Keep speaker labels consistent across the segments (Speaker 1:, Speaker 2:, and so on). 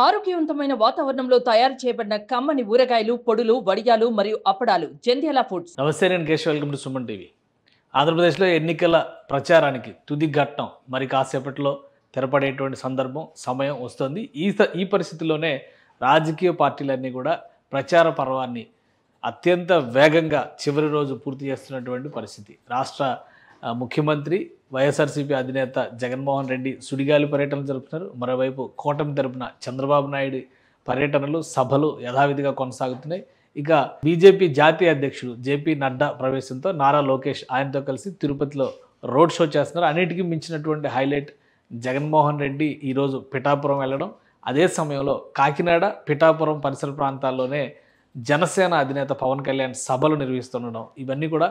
Speaker 1: ఆరోగ్యవంతమైన వాతావరణంలో తయారు చేయబడిన కమ్మని ఊరగాయలు, పొడులు, వడియాలు మరియు అప్పడాలు జంధ్యాల ఫుడ్స్.
Speaker 2: నమస్తే, నేను Keshav. Welcome to Suman TV. ఆంధ్రప్రదేశ్లో ఎన్నికల ప్రచారానికి తుది ఘట్టం మరి కాసేపట్లో తెరపడేటువంటి సమయం వస్తుంది. ఈ పరిస్థితుల్లోనే రాజకీయ పార్టీలన్నీ కూడా ప్రచార పర్వాన్ని అత్యంత వేగంగా చివరి రోజు పూర్తి చేస్తున్నటువంటి పరిస్థితి. రాష్ట్ర ముఖ్యమంత్రి వైఎస్ఆర్సీపీ అధినేత జగన్మోహన్ రెడ్డి సుడిగాలి పర్యటనలు జరుపుతున్నారు. మరోవైపు కూటమి తరపున చంద్రబాబు నాయుడు పర్యటనలు, సభలు యథావిధిగా కొనసాగుతున్నాయి. ఇక బీజేపీ జాతీయ అధ్యక్షుడు జేపీ నడ్డా ప్రవేశంతో నారా లోకేష్ ఆయనతో కలిసి తిరుపతిలో రోడ్ షో చేస్తున్నారు. అన్నిటికీ మించినటువంటి హైలైట్ జగన్మోహన్ రెడ్డి ఈరోజు పిఠాపురం వెళ్ళడం, అదే సమయంలో కాకినాడ, పిఠాపురం పరిసర ప్రాంతాల్లోనే జనసేన అధినేత పవన్ కళ్యాణ్ సభలు నిర్వహిస్తుండడం, ఇవన్నీ కూడా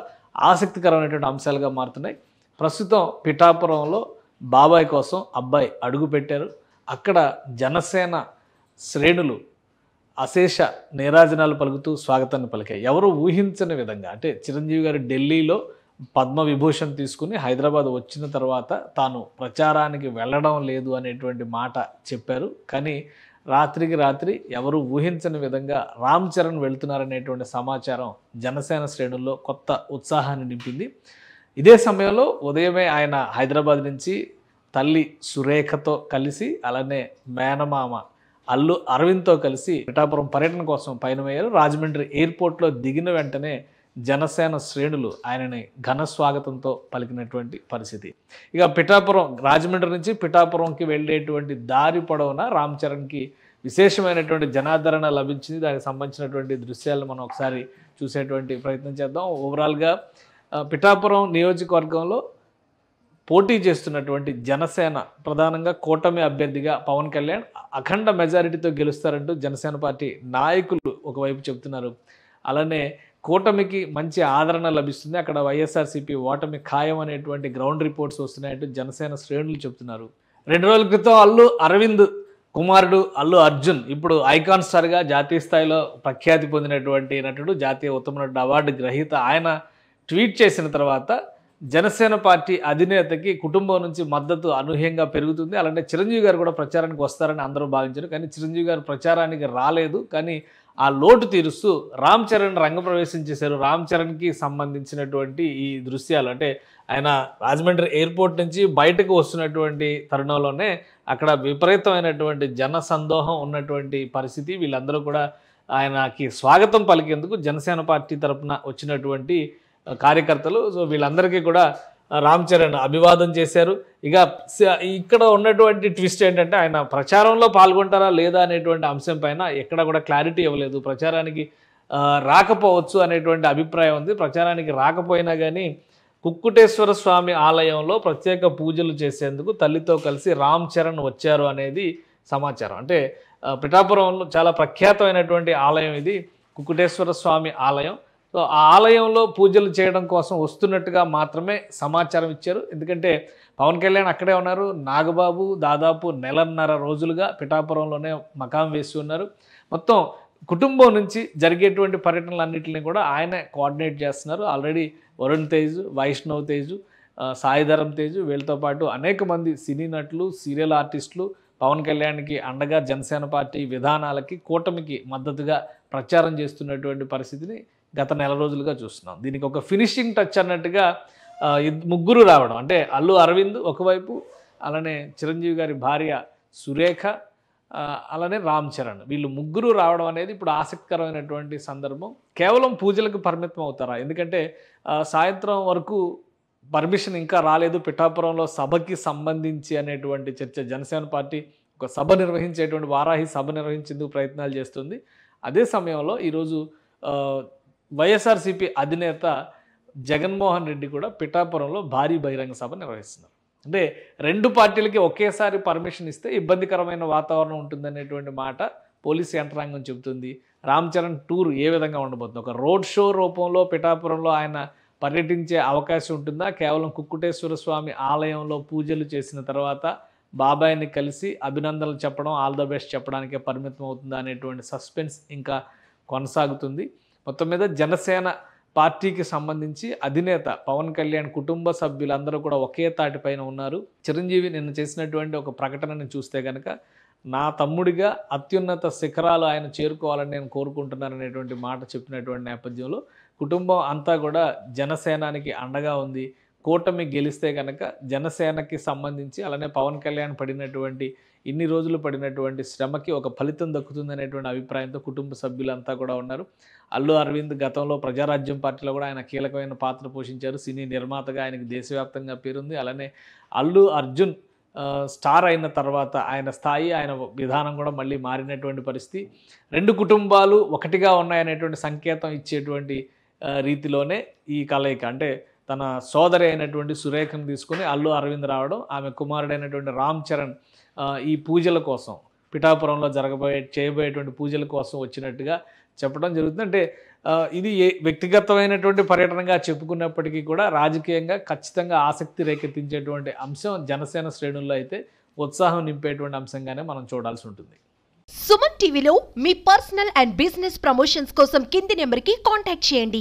Speaker 2: ఆసక్తికరమైనటువంటి అంశాలుగా మారుతున్నాయి. ప్రస్తుతం పిఠాపురంలో బాబాయ్ కోసం అబ్బాయి అడుగు పెట్టారు. అక్కడ జనసేన శ్రేణులు అశేష నీరాజనాలు పలుకుతూ స్వాగతాన్ని పలికాయి. ఎవరు ఊహించని విధంగా, అంటే చిరంజీవి గారు ఢిల్లీలో పద్మవిభూషణ్ తీసుకుని హైదరాబాద్ వచ్చిన తర్వాత తాను ప్రచారానికి వెళ్ళడం లేదు అనేటువంటి మాట చెప్పారు. కానీ రాత్రికి రాత్రి ఎవరు ఊహించని విధంగా రామ్ చరణ్ వెళ్తున్నారనేటువంటి సమాచారం జనసేన శ్రేణుల్లో కొత్త ఉత్సాహాన్ని నింపింది. ఇదే సమయంలో ఉదయమే ఆయన హైదరాబాద్ నుంచి తల్లి సురేఖతో కలిసి, అలానే మేనమామ అల్లు అరవింద్తో కలిసి పిఠాపురం పర్యటన కోసం పయనమయ్యారు. రాజమండ్రి ఎయిర్పోర్ట్లో దిగిన వెంటనే జనసేన శ్రేణులు ఆయనని ఘన స్వాగతంతో పలికినటువంటి పరిస్థితి. ఇక పిఠాపురం, రాజమండ్రి నుంచి పిఠాపురంకి వెళ్ళేటువంటి దారి పొడవునా రామ్ చరణ్కి విశేషమైనటువంటి జనాదరణ లభించింది. దానికి సంబంధించినటువంటి దృశ్యాలను మనం ఒకసారి చూసేటువంటి ప్రయత్నం చేద్దాం. ఓవరాల్గా పిఠాపురం నియోజకవర్గంలో పోటీ చేస్తున్నటువంటి జనసేన, ప్రధానంగా కూటమి అభ్యర్థిగా పవన్ కళ్యాణ్ అఖండ మెజారిటీతో గెలుస్తారంటూ జనసేన పార్టీ నాయకులు ఒకవైపు చెబుతున్నారు. అలానే కూటమికి మంచి ఆదరణ లభిస్తుంది, అక్కడ వైఎస్ఆర్సీపీ ఓటమి ఖాయం అనేటువంటి గ్రౌండ్ రిపోర్ట్స్ వస్తున్నాయంటూ జనసేన శ్రేణులు చెబుతున్నారు. 2 రోజుల క్రితం అల్లు అరవింద్ కుమారుడు అల్లు అర్జున్, ఇప్పుడు ఐకాన్ స్టార్గా జాతీయ స్థాయిలో ప్రఖ్యాతి పొందినటువంటి నటుడు, జాతీయ ఉత్తమ నటుడు అవార్డు గ్రహీత, ఆయన ట్వీట్ చేసిన తర్వాత జనసేన పార్టీ అధినేతకి కుటుంబం నుంచి మద్దతు అనూహ్యంగా పెరుగుతుంది. అలానే చిరంజీవి గారు కూడా ప్రచారానికి వస్తారని అందరూ భావించారు. కానీ చిరంజీవి గారు ప్రచారానికి రాలేదు. కానీ ఆ లోటు తీరుస్తూ రామ్ చరణ్ రంగప్రవేశం చేశారు. రామ్ చరణ్కి సంబంధించినటువంటి ఈ దృశ్యాలు, అంటే ఆయన రాజమండ్రి ఎయిర్పోర్ట్ నుంచి బయటకు వస్తున్నటువంటి తరుణంలోనే అక్కడ విపరీతమైనటువంటి జన సందోహం ఉన్నటువంటి పరిస్థితి. వీళ్ళందరూ కూడా ఆయనకి స్వాగతం పలికేందుకు జనసేన పార్టీ తరఫున వచ్చినటువంటి కార్యకర్తలు, సో వీళ్ళందరికీ కూడా రామ్ చరణ్ అభివాదం చేశారు. ఇక ఇక్కడ ఉన్నటువంటి ట్విస్ట్ ఏంటంటే, ఆయన ప్రచారంలో పాల్గొంటారా లేదా అనేటువంటి అంశం పైన ఎక్కడ కూడా క్లారిటీ ఇవ్వలేదు. ప్రచారానికి రాకపోవచ్చు అనేటువంటి అభిప్రాయం ఉంది. ప్రచారానికి రాకపోయినా కానీ కుక్కుటేశ్వర స్వామి ఆలయంలో ప్రత్యేక పూజలు చేసేందుకు తల్లితో కలిసి రామ్ చరణ్ వచ్చారు అనేది సమాచారం. అంటే పిఠాపురంలో చాలా ప్రఖ్యాతమైనటువంటి ఆలయం ఇది, కుక్కుటేశ్వర స్వామి ఆలయం. సో ఆ ఆలయంలో పూజలు చేయడం కోసం వస్తున్నట్టుగా మాత్రమే సమాచారం ఇచ్చారు. ఎందుకంటే పవన్ కళ్యాణ్ అక్కడే ఉన్నారు. నాగబాబు దాదాపు 1.5 రోజులుగా పిఠాపురంలోనే మకాం వేసి ఉన్నారు. మొత్తం కుటుంబం నుంచి జరిగేటువంటి పర్యటనలన్నింటినీ కూడా ఆయనే కోఆర్డినేట్ చేస్తున్నారు. ఆల్రెడీ వరుణ్ తేజ్, వైష్ణవ్ తేజ్, సాయిధరం తేజ్, వీళ్ళతో పాటు అనేక మంది సినీ నటులు, సీరియల్ ఆర్టిస్టులు పవన్ కళ్యాణ్కి అండగా జనసేన పార్టీ విధానాలకి, కూటమికి మద్దతుగా ప్రచారం చేస్తున్నటువంటి పరిస్థితిని గత 1 రోజులుగా చూస్తున్నాం. దీనికి ఒక ఫినిషింగ్ టచ్ అన్నట్టుగా ముగ్గురు రావడం, అంటే అల్లు అరవింద్ ఒకవైపు, అలానే చిరంజీవి గారి భార్య సురేఖ, అలానే రామ్ చరణ్, వీళ్ళు ముగ్గురు రావడం అనేది ఇప్పుడు ఆసక్తికరమైనటువంటి సందర్భం. కేవలం పూజలకు పరిమితం అవుతారా? ఎందుకంటే సాయంత్రం వరకు పర్మిషన్ ఇంకా రాలేదు పిఠాపురంలో సభకి సంబంధించి అనేటువంటి చర్చ. జనసేన పార్టీ ఒక సభ నిర్వహించేటువంటి వారాహి సభ నిర్వహించేందుకు ప్రయత్నాలు చేస్తుంది. అదే సమయంలో ఈరోజు వైఎస్ఆర్సీపీ అధినేత జగన్మోహన్ రెడ్డి కూడా పిఠాపురంలో భారీ బహిరంగ సభ నిర్వహిస్తున్నారు. అంటే 2 పార్టీలకి ఒకేసారి పర్మిషన్ ఇస్తే ఇబ్బందికరమైన వాతావరణం ఉంటుందనేటువంటి మాట పోలీసు యంత్రాంగం చెబుతుంది. రామ్ చరణ్ టూర్ ఏ విధంగా ఉండబోతుంది? ఒక రోడ్ షో రూపంలో పిఠాపురంలో ఆయన పర్యటించే అవకాశం ఉంటుందా? కేవలం కుక్కుటేశ్వర స్వామి ఆలయంలో పూజలు చేసిన తర్వాత బాబాయిని కలిసి అభినందనలు చెప్పడం, ఆల్ ద బెస్ట్ చెప్పడానికే పరిమితం అవుతుందా అనేటువంటి సస్పెన్స్ ఇంకా కొనసాగుతుంది. మొత్తం మీద జనసేన పార్టీకి సంబంధించి అధినేత పవన్ కళ్యాణ్ కుటుంబ సభ్యులందరూ కూడా ఒకే తాటిపైన ఉన్నారు. చిరంజీవి నిన్న చేసినటువంటి ఒక ప్రకటనని చూస్తే కనుక నా తమ్ముడిగా అత్యున్నత శిఖరాలు ఆయన చేరుకోవాలని నేను కోరుకుంటున్నాను అనేటువంటి మాట చెప్పినటువంటి నేపథ్యంలో కుటుంబం అంతా కూడా జనసేనానికి అండగా ఉంది. కూటమి గెలిస్తే కనుక జనసేనకి సంబంధించి అలానే పవన్ కళ్యాణ్ పడినటువంటి ఇన్ని రోజులు పడినటువంటి శ్రమకి ఒక ఫలితం దక్కుతుందనేటువంటి అభిప్రాయంతో కుటుంబ సభ్యులంతా కూడా ఉన్నారు. అల్లు అరవింద్ గతంలో ప్రజారాజ్యం పార్టీలో కూడా ఆయన కీలకమైన పాత్ర పోషించారు. సినీ నిర్మాతగా ఆయనకి దేశవ్యాప్తంగా పేరుంది. అలానే అల్లు అర్జున్ స్టార్ అయిన తర్వాత ఆయన స్థాయి, ఆయన విధానం కూడా మళ్ళీ మారినటువంటి పరిస్థితి. రెండు కుటుంబాలు ఒకటిగా ఉన్నాయనేటువంటి సంకేతం ఇచ్చేటువంటి రీతిలోనే ఈ కలయిక. అంటే తన సోదరి అయినటువంటి సురేఖను తీసుకుని అల్లు అరవింద్ రావడం, ఆమె కుమారుడైనటువంటి రామ్ చరణ్ ఈ పూజల కోసం పిఠాపురంలో చేయబోయేటువంటి పూజల కోసం వచ్చినట్టుగా చెప్పడం జరుగుతుంది. అంటే ఇది వ్యక్తిగతమైనటువంటి పర్యటనగా చెప్పుకున్నప్పటికీ కూడా రాజకీయంగా ఖచ్చితంగా ఆసక్తి రేకెత్తించేటువంటి అంశం జనసేన శ్రేణుల్లో అయితే ఉత్సాహం నింపేటువంటి అంశంగానే మనం చూడాల్సి ఉంటుంది.
Speaker 3: సుమన్ టీవీలో మీ పర్సనల్ అండ్ బిజినెస్ ప్రమోషన్స్ కోసం కింది నెంబర్కి కాంటాక్ట్ చేయండి.